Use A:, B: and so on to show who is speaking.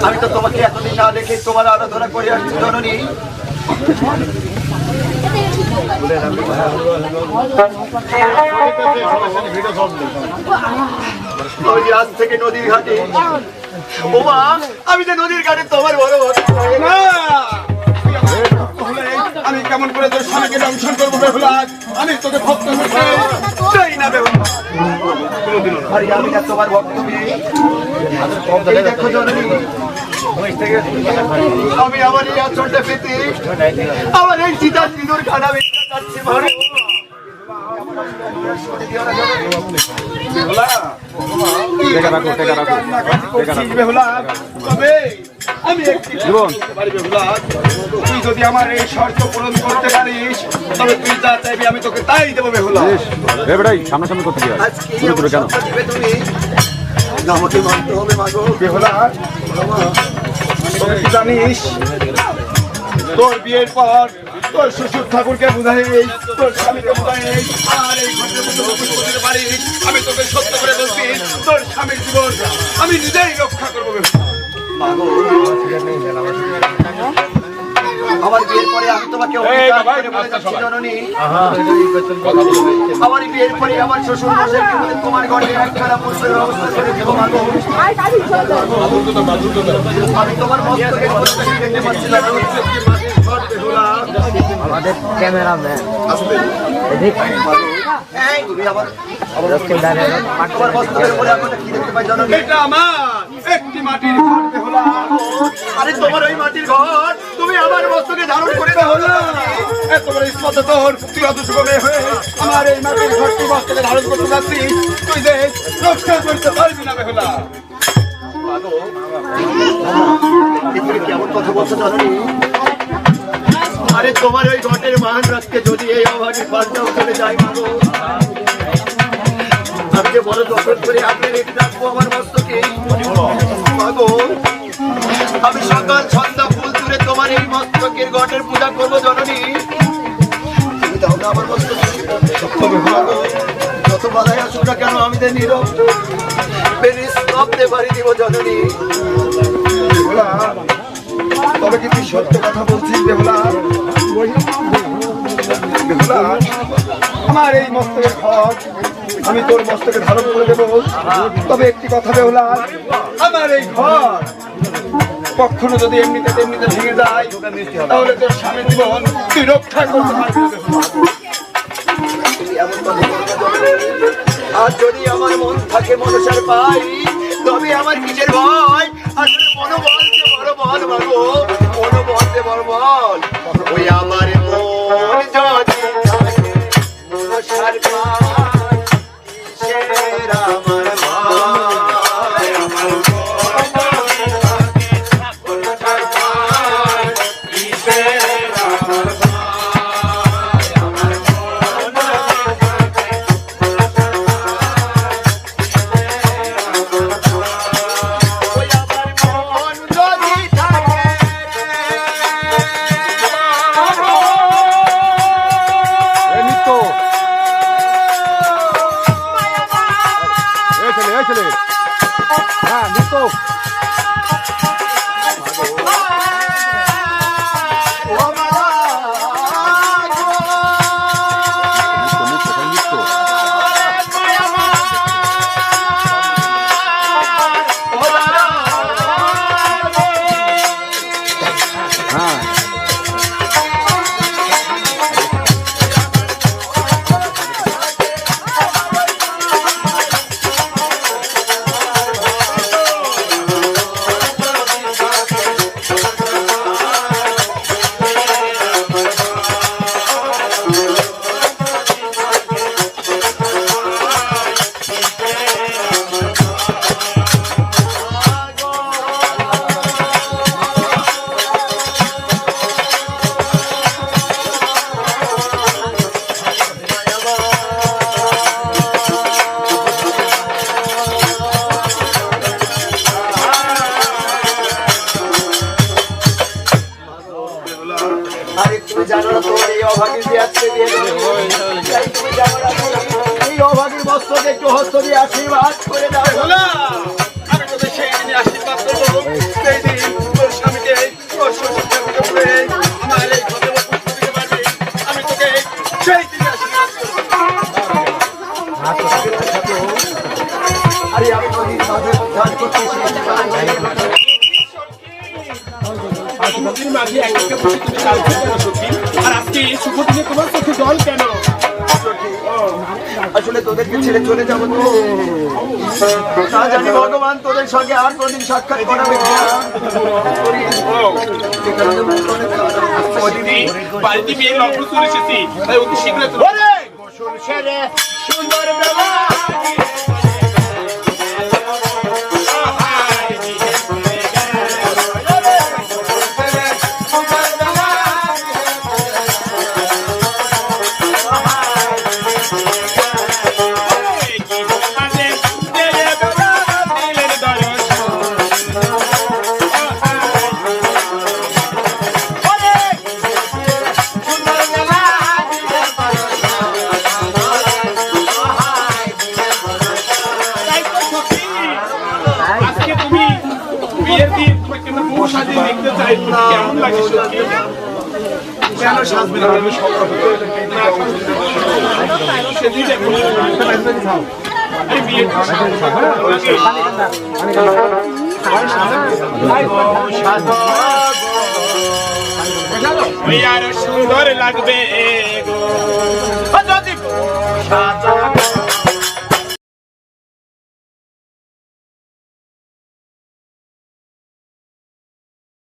A: আমি তো তোমাকে এতদিন না দেখে তোমার আরাধনা করে আসছি জননী। আজ থেকে নদীর ঘাটে ওমা আমি যে নদীর ঘাটে তোমার বড় ভক্ত।
B: আমি কেমন করে তোর স্বামীকে দংশন করবো বেহুলা? আমি তোকে ভক্ত চাই না বেহুলা।
A: আমি না তোমার ভক্ত দেখো জননী, আমি আমার এই আচরণটা পেতে আমার এই চিতার সিঁদুর খানা বেঁচে যাচ্ছে ভালো।
B: তুই যদি আমার এই শর্ত পূরণ করতে পারিস তবে তুই যা চাইবি আমি তোকে তাই দেবো বেহুলা।
C: সামনাসামনি করতে কেন
A: আমাকে মানতে হবে মাগো
B: বেহুলা। তুই জানিস তোর বিয়ের পর তোর শ্বশুর ঠাকুরকে বুঝাই, তোর স্বামীকে বুঝাই, আর এই ঘরের মধ্যে করতে পারিস। আমি তোকে সত্য করে বলছি তোর স্বামীর জীবন আমি নিজেই রক্ষা করবো।
A: আমার বিয়ের পরে আমি তোমাকে জননী, আমার বিয়ের পরে আমার শ্বশুর মশাইকে বলে তোমার ঘরে একখানা পুষ্পের ব্যবস্থা করে দেবো মাগো। আমি তোমার মস্তকে দেখতে পাচ্ছিলাম
D: আমাদের ক্যামেরাম্যান
A: তুমি আবার তোমার মস্তকের পরে আমরা কি দেখতে পাই জননী?
B: এটা আমার একটি মাটির ঘর বেহুলা।
A: আরে তোমার ওই মাটির ঘর তুমি আমার মস্তকে ধারণ করে বেহুলা।
B: তোমার ইসমত তোর তুই অত সুগমে হয়ে আমার এই মাটির ঘরটি মস্তকে ধারণ করতে যাচ্ছিস, তুই যে রক্ষা করতে পারবি না বেহুলা।
A: কেমন কথা বলছো জননী? আরে তোমার ওই ঘটের মান রাখতে যদি এই অভাগী পাল্টাও চলে যায় মাগো, আমি যে বড় যত্ন করে আপনি রেখে রাখবো আমার মস্তকে। মাগো, আমি সকাল সন্ধ্যা ফুল তুলে তোমার এই মস্তকের ঘটের পূজা করবো জননী। তুমি দাও না আমার মস্তকে। মাগো, যত বাধাই আসুক না কেন আমি তো নীরব পারি দিব জননী।
B: বেহুলা, তবে কি তুই সত্য কথা বলছিস বেহুলা? বেহুলা, আমার এই মস্তকের ঘট আমি তোর মস্তকে ধারণ করে দেবো। তবে একটি কথা বেহুলা, আমার এই ঘর কখনো যদি এমনিতে তেমনিতে ভেঙে যায় তাহলে তোর স্বামী জীবন তুই রক্ষা করতে পারবি না বেহুলা।
A: আর যদি আমার মন থাকে মনসার পাই তবে আমার কিসের ভয়? আসলে মনোবল যে বড় বল মাগো, মনোবল যে বড় বল। ওই আমার মন যদি থাকে মনসার পাই কিসের আমার ভয়? আমার মন যদি থাকে মনসার পাই কিসের আমার ভয়?
C: হ্যাঁ নিত্য
A: জানো না তোমার এই অভাগীর দিয়ে আজকে বিয়ে তাই তুমি জানো না এই অভাগীর মস্তকে একটু হস্ত দিয়ে আশীর্বাদ করে দাও।
B: আমি তোদের সেই দিনে আশীর্বাদ করবো, সেই দিন তোর স্বামীকে তোর শ্বশুর ঠাকুরকে বলে আমার এই ঘরে পুষ্প দিতে পারবি। আমি তোকে সেই দিনে আশীর্বাদ করবো।
A: আরে আমি নদীর মাঝে ধ্যান করতেছি।
E: নদীর মাঝে একদিকে বসে তুমি কালকে কেন সখী? আর আজকে এই শুভ দিনে তোমার চোখে জল কেন?
A: আসলে তোদেরকে ছেড়ে চলে যাবো তো তা জানি ভগবান তোদের সঙ্গে আর কোনদিন সাক্ষাৎ করাবে
E: বাড়িতে বিয়ে লগ্ন চলে এসেছি, তাই অতি শীঘ্র
A: গোসল সেরে সুন্দর বেলা
E: দেখতে চাই, কেমন লাগে সখী?
A: কেন সাজবে না? আমি সব
E: সেদিন আরো সুন্দর লাগবে গো যদি